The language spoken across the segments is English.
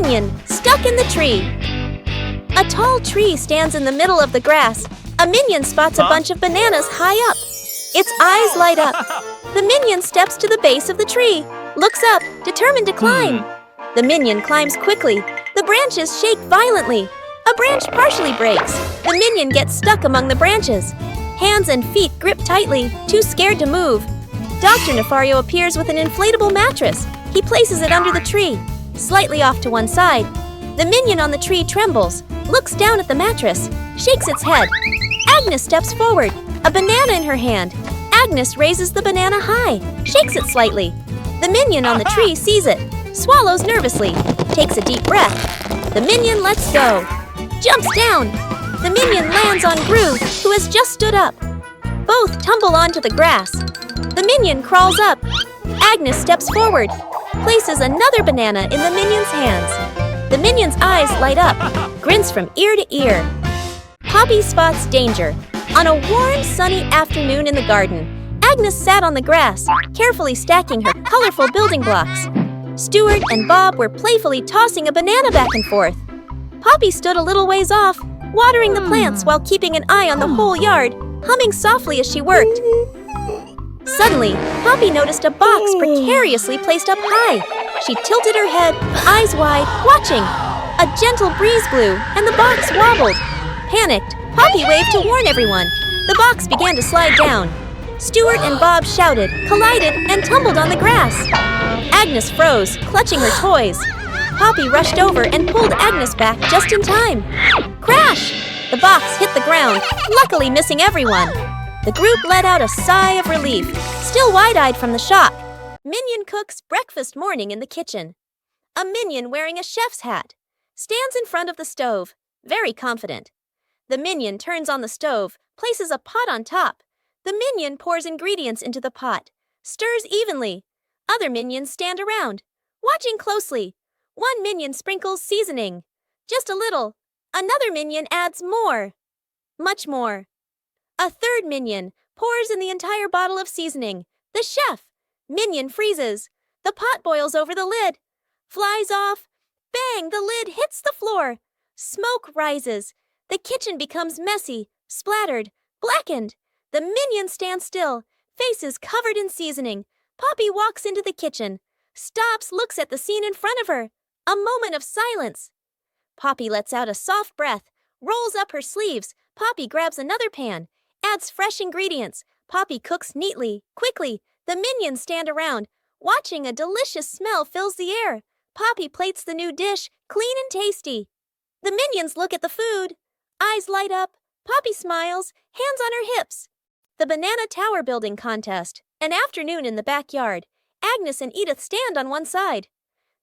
Minion, stuck in the tree. A tall tree stands in the middle of the grass. A minion spots a bunch of bananas high up. Its eyes light up. The minion steps to the base of the tree, looks up, determined to climb. The minion climbs quickly. The branches shake violently. A branch partially breaks. The minion gets stuck among the branches. Hands and feet grip tightly, too scared to move. Dr. Nefario appears with an inflatable mattress. He places it under the tree, slightly off to one side. The minion on the tree trembles, looks down at the mattress, shakes its head. Agnes steps forward, a banana in her hand. Agnes raises the banana high, shakes it slightly. The minion on the tree sees it, swallows nervously, takes a deep breath. The minion lets go, jumps down. The minion lands on Gru, who has just stood up. Both tumble onto the grass. The minion crawls up. Agnes steps forward, places another banana in the minion's hands. The minion's eyes light up, grins from ear to ear. Poppy spots danger. On a warm, sunny afternoon in the garden, Agnes sat on the grass, carefully stacking her colorful building blocks. Stuart and Bob were playfully tossing a banana back and forth. Poppy stood a little ways off, watering the plants while keeping an eye on the whole yard, humming softly as she worked. Suddenly, Poppy noticed a box precariously placed up high. She tilted her head, eyes wide, watching. A gentle breeze blew, and the box wobbled. Panicked, Poppy waved to warn everyone. The box began to slide down. Stuart and Bob shouted, collided, and tumbled on the grass. Agnes froze, clutching her toys. Poppy rushed over and pulled Agnes back just in time. Crash! The box hit the ground, luckily missing everyone. The group let out a sigh of relief, still wide-eyed from the shock. Minion cooks breakfast morning in the kitchen. A minion wearing a chef's hat stands in front of the stove, very confident. The minion turns on the stove, places a pot on top. The minion pours ingredients into the pot, stirs evenly. Other minions stand around, watching closely. One minion sprinkles seasoning, just a little. Another minion adds more, much more. A third minion pours in the entire bottle of seasoning. The chef. Minion freezes. The pot boils over the lid. Flies off. Bang! The lid hits the floor. Smoke rises. The kitchen becomes messy, splattered, blackened. The minions stand still, faces covered in seasoning. Poppy walks into the kitchen, stops, looks at the scene in front of her. A moment of silence. Poppy lets out a soft breath, rolls up her sleeves. Poppy grabs another pan, adds fresh ingredients. Poppy cooks neatly, quickly. The minions stand around, watching. A delicious smell fills the air. Poppy plates the new dish, clean and tasty. The minions look at the food. Eyes light up. Poppy smiles, hands on her hips. The banana tower building contest. An afternoon in the backyard. Agnes and Edith stand on one side.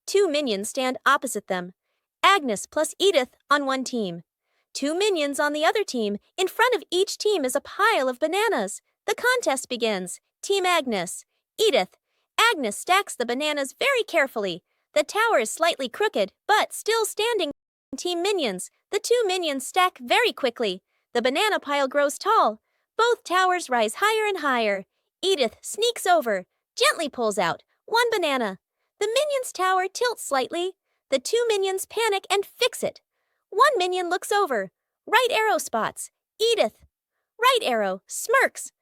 Two minions stand opposite them. Agnes plus Edith on one team. Two minions on the other team. In front of each team is a pile of bananas. The contest begins. Team Agnes. Edith. Agnes stacks the bananas very carefully. The tower is slightly crooked, but still standing. Team Minions. The two minions stack very quickly. The banana pile grows tall. Both towers rise higher and higher. Edith sneaks over, gently pulls out one banana. The minion's tower tilts slightly. The two minions panic and fix it. One minion looks over. Right arrow spots. Edith. Right arrow. Smirks.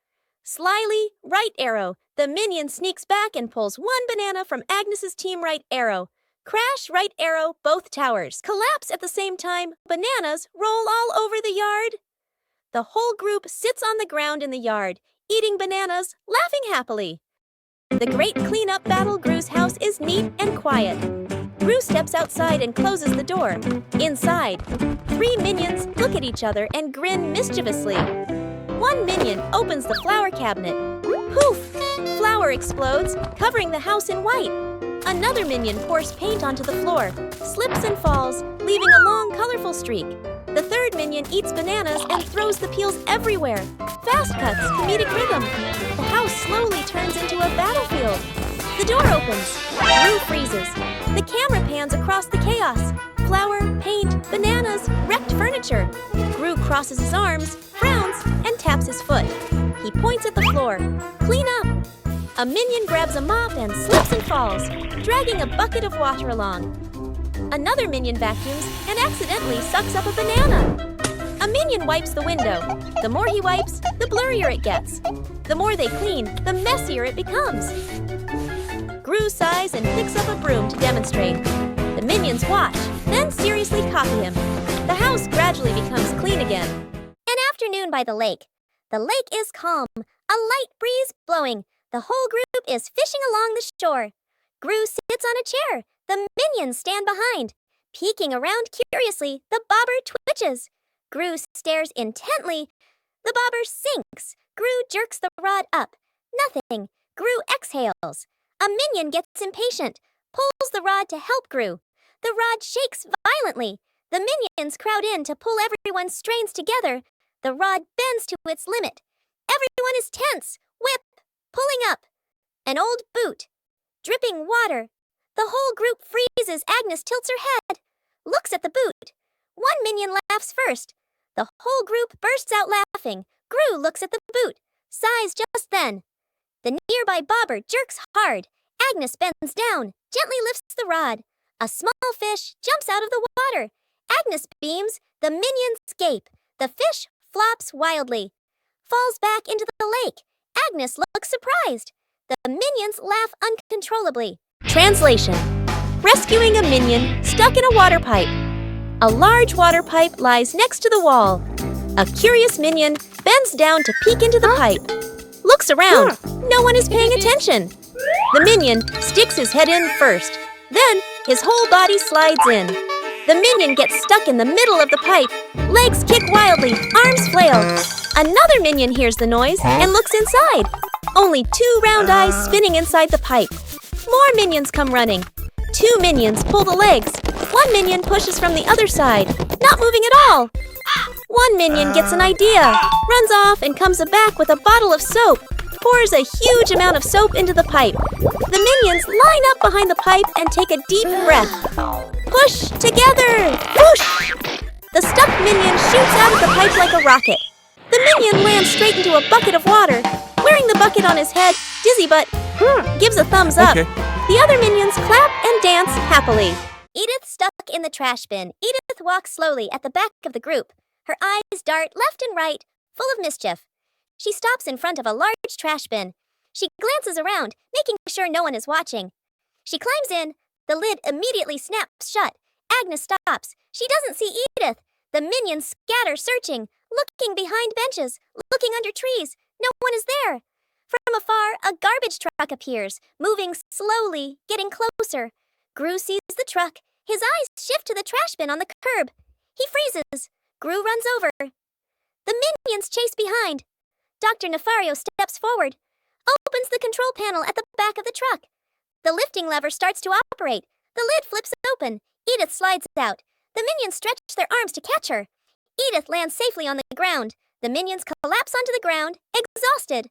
Slyly, right arrow. The minion sneaks back and pulls one banana from Agnes's team. Right arrow. Crash, right arrow, both towers. Collapse at the same time. Bananas roll all over the yard. The whole group sits on the ground in the yard, eating bananas, laughing happily. The great cleanup battle. Gru's house is neat and quiet. Gru steps outside and closes the door. Inside, three minions look at each other and grin mischievously. One minion opens the flower cabinet. Poof! Flour explodes, covering the house in white. Another minion pours paint onto the floor, slips and falls, leaving a long, colorful streak. The third minion eats bananas and throws the peels everywhere. Fast cuts, comedic rhythm. The house slowly turns into a battlefield. The door opens. Gru freezes. The camera pans across the chaos. Flour, paint, bananas, wrecked furniture. Gru crosses his arms, frowns, and taps his foot. He points at the floor. Clean up. A minion grabs a mop and slips and falls, dragging a bucket of water along. Another minion vacuums and accidentally sucks up a banana. A minion wipes the window. The more he wipes, the blurrier it gets. The more they clean, the messier it becomes. Gru sighs and picks up a broom to demonstrate. The minions watch, then seriously copy him. The house gradually becomes clean again. An afternoon by the lake. The lake is calm, a light breeze blowing. The whole group is fishing along the shore. Gru sits on a chair. The minions stand behind. Peeking around curiously, the bobber twitches. Gru stares intently. The bobber sinks. Gru jerks the rod up. Nothing. Gru exhales. A minion gets impatient, pulls the rod to help Gru. The rod shakes violently. The minions crowd in to pull everyone's strains together. The rod bends to its limit. Everyone is tense. Whip. Pulling up. An old boot. Dripping water. The whole group freezes. Agnes tilts her head. Looks at the boot. One minion laughs first. The whole group bursts out laughing. Gru looks at the boot. Sighs just then. The nearby bobber jerks hard. Agnes bends down, gently lifts the rod. A small fish jumps out of the water. Agnes beams. The minions gape. The fish flops wildly. Falls back into the lake. Agnes looks surprised. The minions laugh uncontrollably. Translation: rescuing a minion stuck in a water pipe. A large water pipe lies next to the wall. A curious minion bends down to peek into the pipe. Looks around. No one is paying attention. The minion sticks his head in first. Then his whole body slides in. The minion gets stuck in the middle of the pipe. Legs kick wildly, arms flail. Another minion hears the noise and looks inside. Only 2 round eyes spinning inside the pipe. More minions come running. 2 minions pull the legs. 1 minion pushes from the other side, not moving at all. 1 minion gets an idea, runs off and comes back with a bottle of soap, pours a huge amount of soap into the pipe. The minions line up behind the pipe and take a deep breath. Push together! Whoosh! The stuck minion shoots out of the pipe like a rocket. The minion lands straight into a bucket of water. Wearing the bucket on his head, dizzy but gives a thumbs up. Okay. The other minions clap and dance happily. Edith stuck in the trash bin. Edith walks slowly at the back of the group. Her eyes dart left and right, full of mischief. She stops in front of a large trash bin. She glances around, making sure no one is watching. She climbs in. The lid immediately snaps shut. Agnes stops. She doesn't see Edith. The minions scatter, searching, looking behind benches, looking under trees. No one is there. From afar, a garbage truck appears, moving slowly, getting closer. Gru sees the truck. His eyes shift to the trash bin on the curb. He freezes. Gru runs over. The minions chase behind. Dr. Nefario steps forward, opens the control panel at the back of the truck. The lifting lever starts to operate. The lid flips open. Edith slides out. The minions stretch their arms to catch her. Edith lands safely on the ground. The minions collapse onto the ground, exhausted.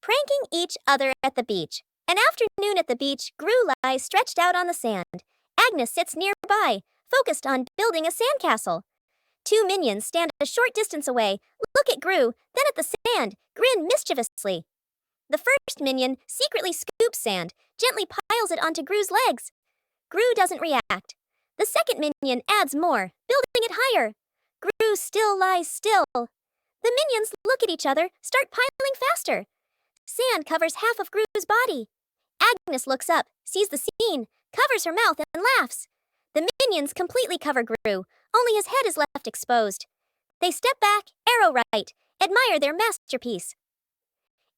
Pranking each other at the beach. An afternoon at the beach, Gru lies stretched out on the sand. Agnes sits nearby, focused on building a sandcastle. 2 minions stand a short distance away, look at Gru, then at the sand, grin mischievously. The first minion secretly scoops sand, gently piles it onto Gru's legs. Gru doesn't react. The second minion adds more, building it higher. Gru still lies still. The minions look at each other, start piling faster. Sand covers half of Gru's body. Agnes looks up, sees the scene, covers her mouth and laughs. The minions completely cover Gru. Only his head is left exposed. They step back, arrow right, admire their masterpiece.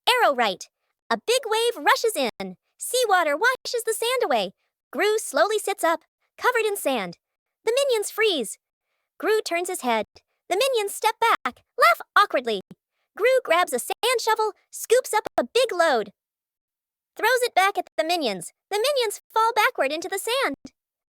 Arrow right. A big wave rushes in. Seawater washes the sand away. Gru slowly sits up, covered in sand. The minions freeze. Gru turns his head. The minions step back, laugh awkwardly. Gru grabs a sand shovel, scoops up a big load. Throws it back at the minions. The minions fall backward into the sand.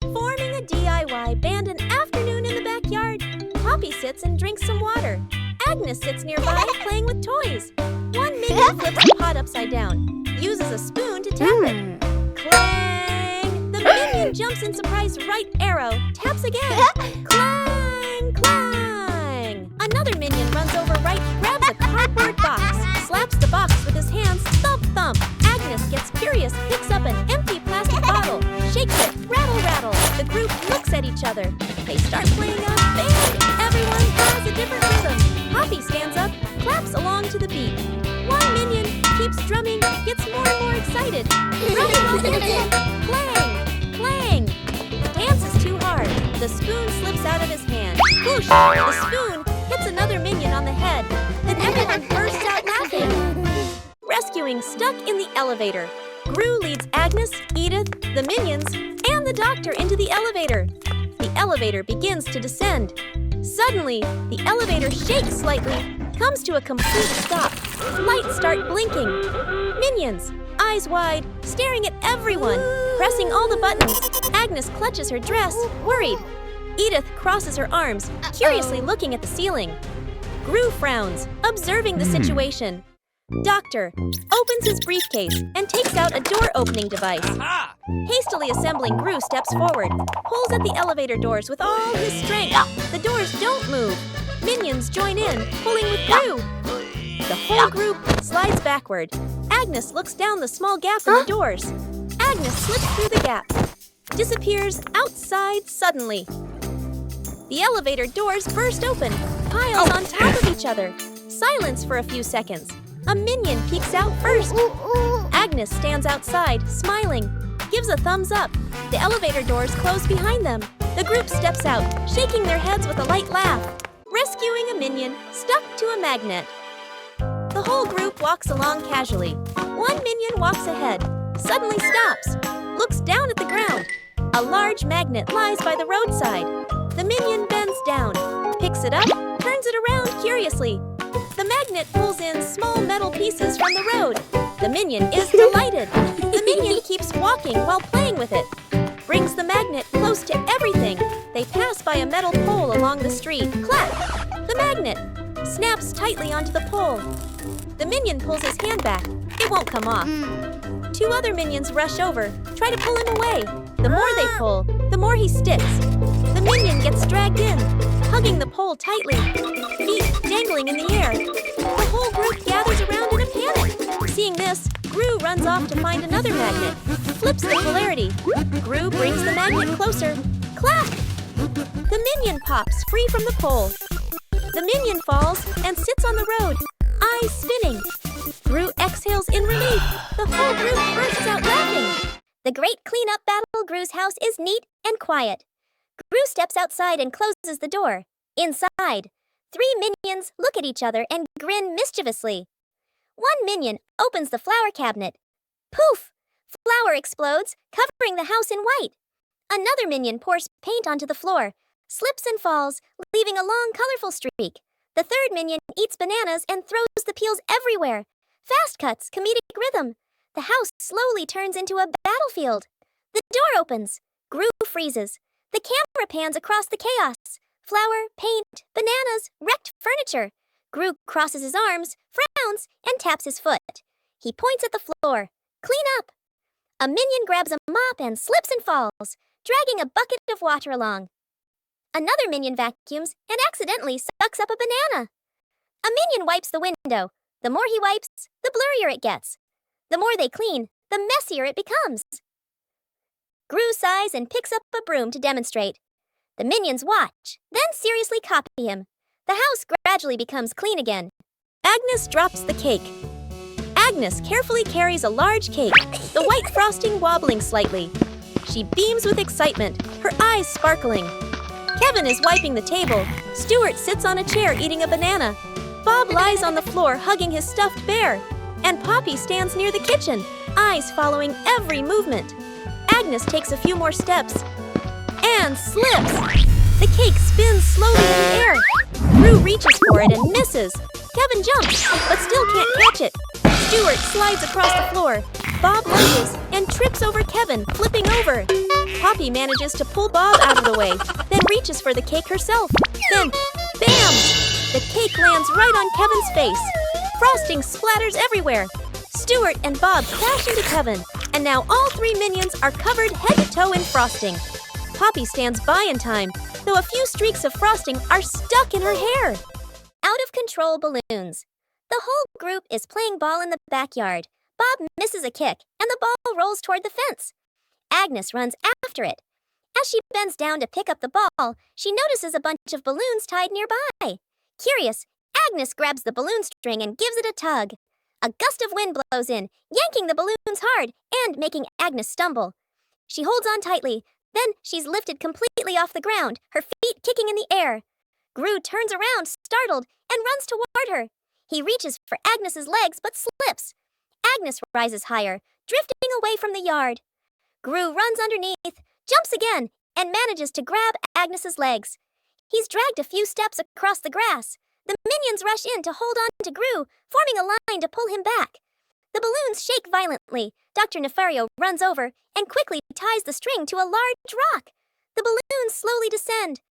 Forming a DIY band an afternoon in the backyard. Poppy sits and drinks some water. Agnes sits nearby playing with toys. One minion flips the pot upside down. Uses a spoon to tap it. Clang! The minion jumps in surprise right arrow. Taps again. Clang! Clang! Another minion runs over right, grabs a cardboard box, slaps the box with his hands, thump thump. Agnes gets curious, picks up an empty plastic bottle, shakes it, rattle rattle. The group looks at each other. They start playing a band. Everyone has a different rhythm. Poppy stands up, claps along to the beat. One minion keeps drumming, gets more and more excited. Drumming all dancing. Clang! Clang! The dance is too hard. The spoon slips out of his hand. Whoosh! The spoon hits another minion on the head. Then everyone bursts out laughing. Rescuing stuck in the elevator. Gru leads Agnes, Edith, the minions, and the doctor into the elevator. The elevator begins to descend. Suddenly, the elevator shakes slightly, comes to a complete stop. Lights start blinking. Minions, eyes wide, staring at everyone, pressing all the buttons. Agnes clutches her dress, worried. Edith crosses her arms, curiously looking at the ceiling. Gru frowns, observing the situation. Doctor opens his briefcase and takes out a door-opening device. Hastily assembling, Gru steps forward, pulls at the elevator doors with all his strength. The doors don't move. Minions join in, pulling with Gru. The whole group slides backward. Agnes looks down the small gap in the doors. Agnes slips through the gap, disappears outside suddenly. The elevator doors burst open, piles on top of each other. Silence for a few seconds. A minion peeks out first. Agnes stands outside, smiling, gives a thumbs up. The elevator doors close behind them. The group steps out, shaking their heads with a light laugh, rescuing a minion stuck to a magnet. The whole group walks along casually. One minion walks ahead, suddenly stops, looks down at the ground. A large magnet lies by the roadside. The minion bends down, picks it up, turns it around curiously. The magnet pulls in small metal pieces from the road. The minion is delighted. The minion keeps walking while playing with it. Brings the magnet close to everything. They pass by a metal pole along the street. Clap! The magnet snaps tightly onto the pole. The minion pulls his hand back. It won't come off. Two other minions rush over, try to pull him away. The more they pull, the more he sticks. The minion gets dragged in, hugging the pole tightly, feet dangling in the air. The whole group gathers around in a panic. Seeing this, Gru runs off to find another magnet, flips the polarity. Gru brings the magnet closer. Clap! The minion pops free from the pole. The minion falls and sits on the road, eyes spinning. Gru exhales in relief. The whole group bursts out laughing. The great cleanup battle. Gru's house is neat and quiet. Gru steps outside and closes the door. Inside, three minions look at each other and grin mischievously. One minion opens the flower cabinet. Poof! Flour explodes, covering the house in white. Another minion pours paint onto the floor, slips and falls, leaving a long, colorful streak. The third minion eats bananas and throws the peels everywhere. Fast cuts, comedic rhythm. The house slowly turns into a battlefield. The door opens. Gru freezes. The camera pans across the chaos. Flour, paint, bananas, wrecked furniture. Gru crosses his arms, frowns, and taps his foot. He points at the floor. Clean up. A minion grabs a mop and slips and falls, dragging a bucket of water along. Another minion vacuums and accidentally sucks up a banana. A minion wipes the window. The more he wipes, the blurrier it gets. The more they clean, the messier it becomes. Gru sighs and picks up a broom to demonstrate. The minions watch, then seriously copy him. The house gradually becomes clean again. Agnes drops the cake. Agnes carefully carries a large cake, the white frosting wobbling slightly. She beams with excitement, her eyes sparkling. Kevin is wiping the table. Stuart sits on a chair eating a banana. Bob lies on the floor hugging his stuffed bear. And Poppy stands near the kitchen, eyes following every movement. Agnes takes a few more steps and slips. The cake spins slowly in the air. Gru reaches for it and misses. Kevin jumps, but still can't catch it. Stuart slides across the floor. Bob lunges and trips over Kevin, flipping over. Poppy manages to pull Bob out of the way, then reaches for the cake herself. Then, bam! The cake lands right on Kevin's face. Frosting splatters everywhere. Stuart and Bob crash into Kevin, and now all three minions are covered head to toe in frosting. Poppy stands by in time, though a few streaks of frosting are stuck in her hair. Out of control balloons. The whole group is playing ball in the backyard. Bob misses a kick, and the ball rolls toward the fence. Agnes runs after it. As she bends down to pick up the ball, she notices a bunch of balloons tied nearby. Curious, Agnes grabs the balloon string and gives it a tug. A gust of wind blows in, yanking the balloons hard and making Agnes stumble. She holds on tightly. Then she's lifted completely off the ground, her feet kicking in the air. Gru turns around, startled, and runs toward her. He reaches for Agnes's legs but slips. Agnes rises higher, drifting away from the yard. Gru runs underneath, jumps again, and manages to grab Agnes's legs. He's dragged a few steps across the grass. The minions rush in to hold on to Gru, forming a line to pull him back. The balloons shake violently. Dr. Nefario runs over and quickly ties the string to a large rock. The balloons slowly descend.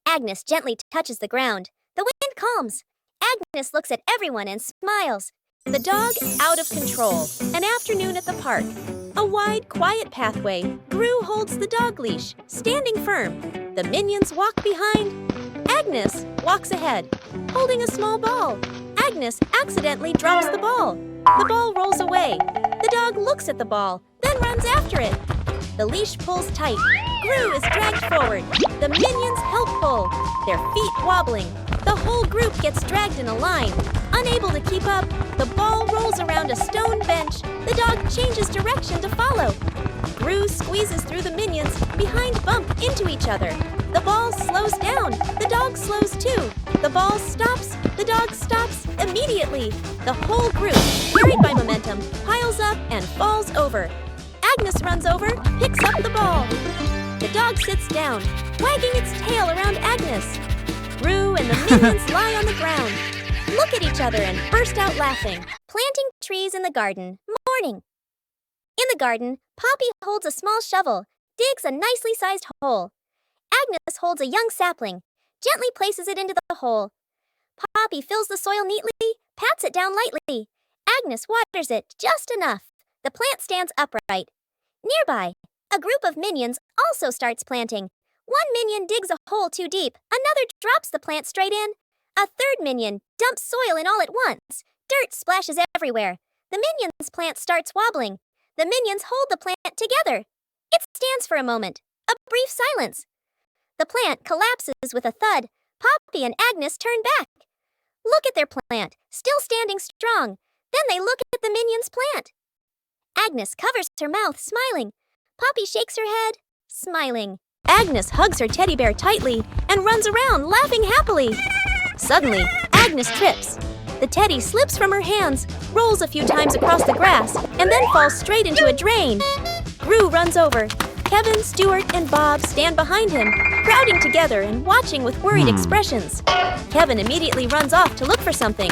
Agnes gently touches the ground. The wind calms. Agnes looks at everyone and smiles. The dog out of control. An afternoon at the park. A wide, quiet pathway. Gru holds the dog leash, standing firm. The minions walk behind. Agnes walks ahead, holding a small ball. Agnes accidentally drops the ball. The ball rolls away. The dog looks at the ball, then runs after it. The leash pulls tight. Gru is dragged forward. The minions help pull, their feet wobbling. The whole group gets dragged in a line. Unable to keep up, the ball rolls around a stone bench. The dog changes direction to follow. Gru squeezes through the minions, behind bump into each other. The ball slows down. The dog slows too. The ball stops. The dog stops immediately. The whole group, carried by momentum, piles up and falls over. Agnes runs over, picks up the ball. The dog sits down, wagging its tail around Agnes. Gru and the minions lie on the ground, look at each other and burst out laughing. Planting trees in the garden. Morning. In the garden, Poppy holds a small shovel, digs a nicely sized hole. Agnes holds a young sapling, gently places it into the hole. Poppy fills the soil neatly, pats it down lightly. Agnes waters it just enough. The plant stands upright. Nearby, a group of minions also starts planting. One minion digs a hole too deep. Another drops the plant straight in. A third minion dumps soil in all at once. Dirt splashes everywhere. The minion's plant starts wobbling. The minions hold the plant together. It stands for a moment. A brief silence. The plant collapses with a thud. Poppy and Agnes turn back. Look at their plant, still standing strong. Then they look at the minion's plant. Agnes covers her mouth, smiling. Poppy shakes her head, smiling. Agnes hugs her teddy bear tightly and runs around, laughing happily. Suddenly, Agnes trips. The teddy slips from her hands, rolls a few times across the grass, and then falls straight into a drain. Gru runs over. Kevin, Stuart, and Bob stand behind him, crowding together and watching with worried expressions. Kevin immediately runs off to look for something.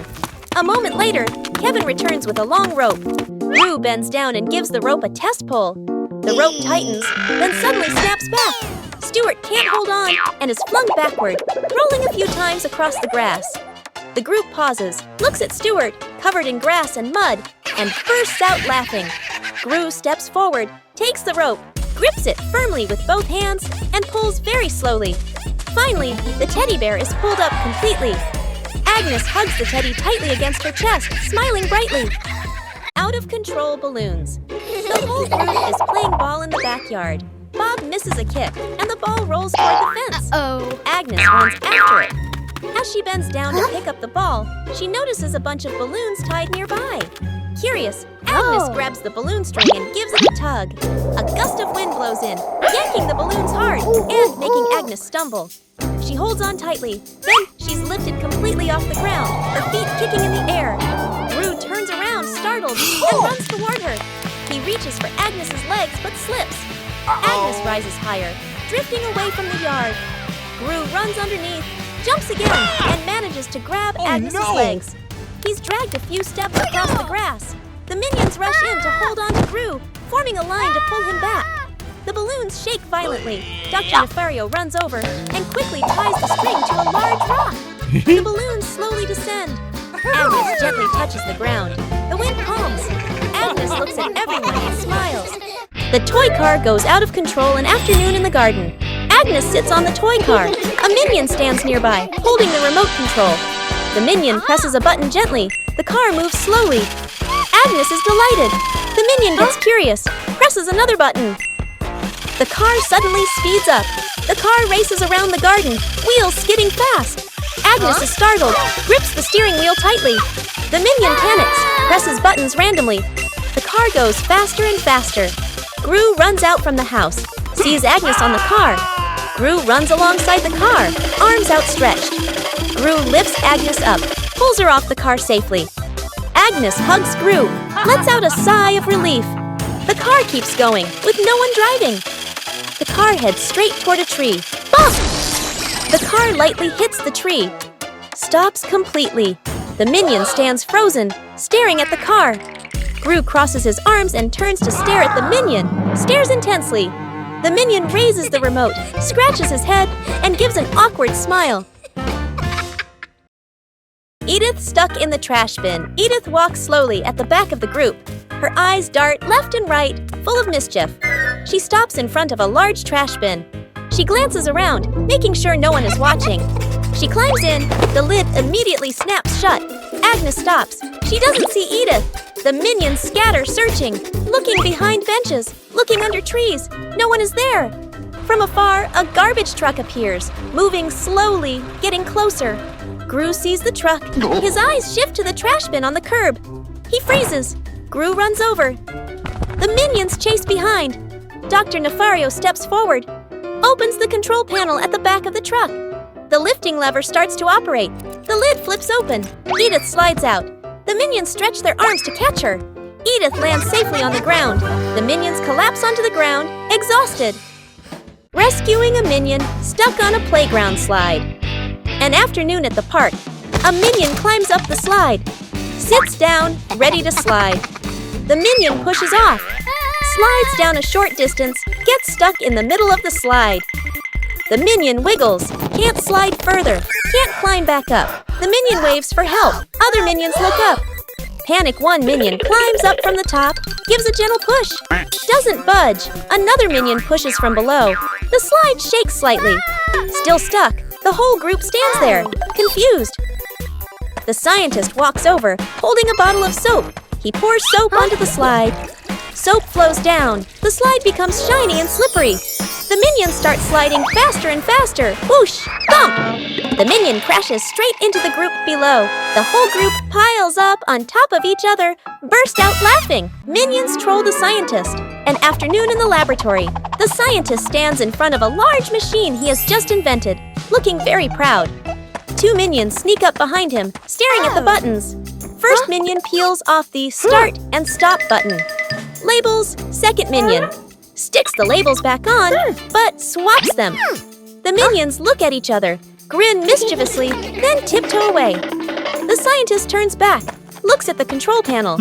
A moment later, Kevin returns with a long rope. Gru bends down and gives the rope a test pull. The rope tightens, then suddenly snaps back. Stuart can't hold on and is flung backward, rolling a few times across the grass. The group pauses, looks at Stuart, covered in grass and mud, and bursts out laughing. Gru steps forward, takes the rope, grips it firmly with both hands, and pulls very slowly. Finally, the teddy bear is pulled up completely. Agnes hugs the teddy tightly against her chest, smiling brightly. Out of control balloons. The whole group is playing ball in the backyard. Bob misses a kick, and the ball rolls toward the fence. Agnes runs after it. As she bends down to pick up the ball, she notices a bunch of balloons tied nearby. Curious, Agnes grabs the balloon string and gives it a tug. A gust of wind blows in, yanking the balloons hard and making Agnes stumble. She holds on tightly, then she's lifted completely off the ground, her feet kicking in the air. Gru turns around, startled, and runs toward her. He reaches for Agnes's legs but slips. Agnes rises higher, drifting away from the yard. Gru runs underneath, jumps again, and manages to grab Agnes's legs. He's dragged a few steps across the grass. The minions rush in to hold on to Gru, forming a line to pull him back. The balloons shake violently. Dr. Nefario runs over and quickly ties the string to a large rock. The balloons slowly descend. Agnes gently touches the ground. The wind calms. Agnes looks at everyone and smiles. The toy car goes out of control an afternoon in the garden. Agnes sits on the toy car. A minion stands nearby, holding the remote control. The minion presses a button gently. The car moves slowly. Agnes is delighted. The minion gets curious, presses another button. The car suddenly speeds up. The car races around the garden, wheels skidding fast. Agnes is startled, grips the steering wheel tightly. The minion panics, presses buttons randomly. The car goes faster and faster. Gru runs out from the house, sees Agnes on the car. Gru runs alongside the car, arms outstretched. Gru lifts Agnes up, pulls her off the car safely. Agnes hugs Gru, lets out a sigh of relief. The car keeps going, with no one driving. The car heads straight toward a tree. Bump! The car lightly hits the tree. Stops completely. The minion stands frozen, staring at the car. Gru crosses his arms and turns to stare at the minion, stares intensely. The minion raises the remote, scratches his head, and gives an awkward smile. Edith stuck in the trash bin. Edith walks slowly at the back of the group. Her eyes dart left and right, full of mischief. She stops in front of a large trash bin. She glances around, making sure no one is watching. She climbs in. The lid immediately snaps shut. Agnes stops. She doesn't see Edith. The minions scatter, searching, looking behind benches, looking under trees. No one is there. From afar, a garbage truck appears, moving slowly, getting closer. Gru sees the truck. His eyes shift to the trash bin on the curb. He freezes. Gru runs over. The minions chase behind. Dr. Nefario steps forward, opens the control panel at the back of the truck. The lifting lever starts to operate. The lid flips open. Edith slides out. The minions stretch their arms to catch her. Edith lands safely on the ground. The minions collapse onto the ground, exhausted. Rescuing a minion stuck on a playground slide. An afternoon at the park. A minion climbs up the slide. Sits down, ready to slide. The minion pushes off. Slides down a short distance, gets stuck in the middle of the slide. The minion wiggles, can't slide further, can't climb back up. The minion waves for help. Other minions look up. Panic one minion climbs up from the top, gives a gentle push. Doesn't budge. Another minion pushes from below. The slide shakes slightly. Still stuck. The whole group stands there, confused. The scientist walks over, holding a bottle of soap. He pours soap onto the slide. Soap flows down. The slide becomes shiny and slippery. The minions start sliding faster and faster. Whoosh! Thump! The minion crashes straight into the group below. The whole group piles up on top of each other, burst out laughing. Minions troll the scientist. An afternoon in the laboratory. The scientist stands in front of a large machine he has just invented, looking very proud. Two minions sneak up behind him, staring at the buttons. First minion peels off the start and stop button. Labels, second minion. Sticks the labels back on, but swaps them. The minions look at each other, grin mischievously, then tiptoe away. The scientist turns back, looks at the control panel.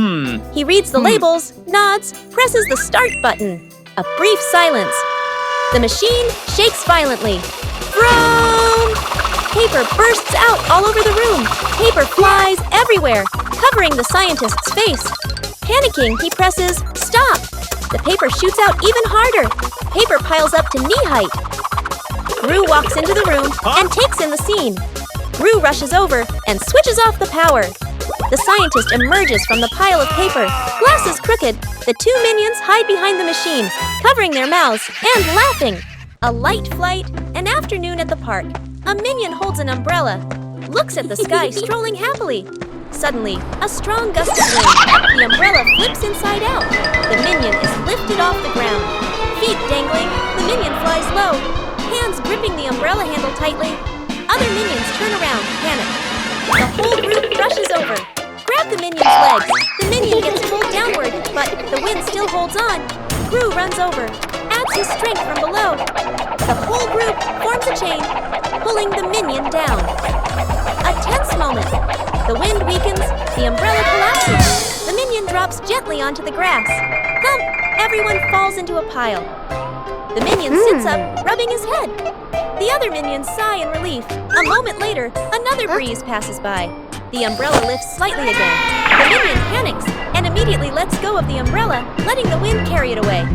He reads the labels, nods, presses the start button. A brief silence. The machine shakes violently. Vroom! Paper bursts out all over the room. Paper flies everywhere, covering the scientist's face. Panicking, he presses stop. The paper shoots out even harder. Paper piles up to knee height. Gru walks into the room and takes in the scene. Gru rushes over and switches off the power. The scientist emerges from the pile of paper, glasses crooked. The two minions hide behind the machine, covering their mouths and laughing. A light flight, an afternoon at the park. A minion holds an umbrella, looks at the sky, strolling happily. Suddenly, a strong gust of wind. The umbrella flips inside out. The minion is lifted off the ground. Feet dangling, the minion flies low. Hands gripping the umbrella handle tightly. Other minions turn around, panic. The whole group rushes over. Grab the minion's legs. The minion gets pulled downward, but the wind still holds on. Gru runs over, adds his strength from below. The whole group forms a chain, pulling the minion down. A tense moment. The wind weakens, the umbrella collapses. The minion drops gently onto the grass. Thump! Everyone falls into a pile. The minion sits up, rubbing his head. The other minions sigh in relief. A moment later, another breeze passes by. The umbrella lifts slightly again. The minion panics and immediately lets go of the umbrella, letting the wind carry it away.